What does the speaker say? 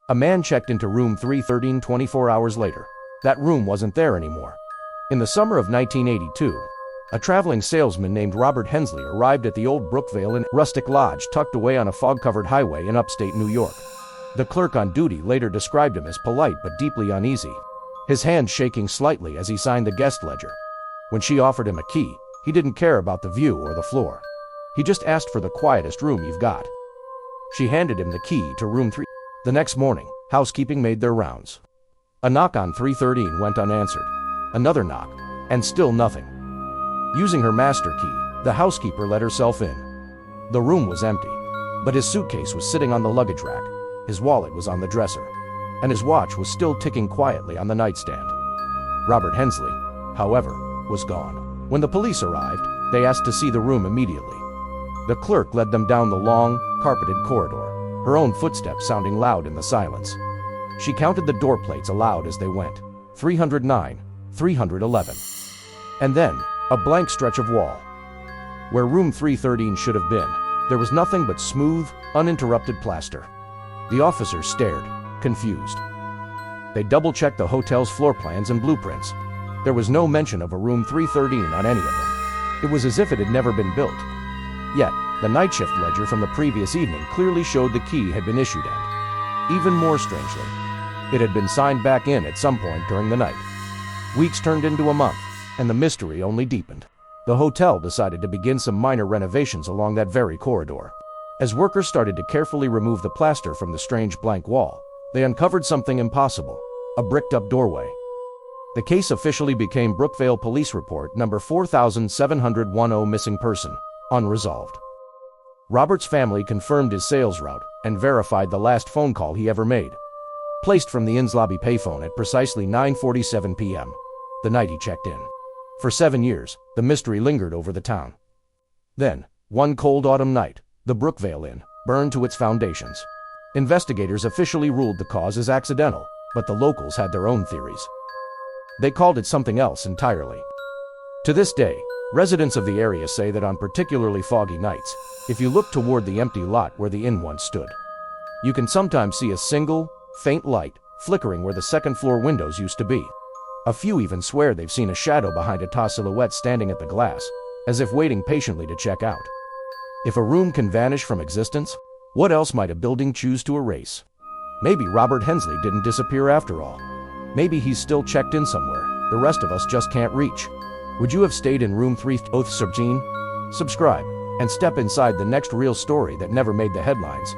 A man checked into room 313 24 hours later. That room wasn't there anymore. In the summer of 1982, a traveling salesman named Robert Hensley arrived at the old Brookvale Inn rustic lodge tucked away on a fog-covered highway in upstate New York. The clerk on duty later described him as polite but deeply uneasy, his hand shaking slightly as he signed the guest ledger. When she offered him a key, he didn't care about the view or the floor. He just asked for the quietest room you've got. She handed him the key to room 3. The next morning, housekeeping made their rounds. A knock on 313 went unanswered. Another knock, and still nothing. Using her master key, the housekeeper let herself in. The room was empty, but his suitcase was sitting on the luggage rack, his wallet was on the dresser, and his watch was still ticking quietly on the nightstand. Robert Hensley, however, was gone. When the police arrived, they asked to see the room immediately. The clerk led them down the long, carpeted corridor, her own footsteps sounding loud in the silence. She counted the door plates aloud as they went. 309, 311. And then, a blank stretch of wall. Where room 313 should have been, there was nothing but smooth, uninterrupted plaster. The officers stared, confused. They double-checked the hotel's floor plans and blueprints. There was no mention of a room 313 on any of them. It was as if it had never been built. Yet, the night shift ledger from the previous evening clearly showed the key had been issued and, even more strangely, it had been signed back in at some point during the night. Weeks turned into a month, and the mystery only deepened. The hotel decided to begin some minor renovations along that very corridor. As workers started to carefully remove the plaster from the strange blank wall, they uncovered something impossible, a bricked-up doorway. The case officially became Brookvale Police Report number 4710 missing person, unresolved. Robert's family confirmed his sales route and verified the last phone call he ever made, placed from the inn's lobby payphone at precisely 9:47 p.m., the night he checked in. For 7 years, the mystery lingered over the town. Then, one cold autumn night, the Brookvale Inn burned to its foundations. Investigators officially ruled the cause as accidental, but the locals had their own theories. They called it something else entirely. To this day, residents of the area say that on particularly foggy nights, if you look toward the empty lot where the inn once stood, you can sometimes see a single, faint light flickering where the second-floor windows used to be. A few even swear they've seen a shadow behind a tall silhouette standing at the glass, as if waiting patiently to check out. If a room can vanish from existence, what else might a building choose to erase? Maybe Robert Hensley didn't disappear after all. Maybe he's still checked in somewhere the rest of us just can't reach. Would you have stayed in room 313? Subscribe, and step inside the next real story that never made the headlines.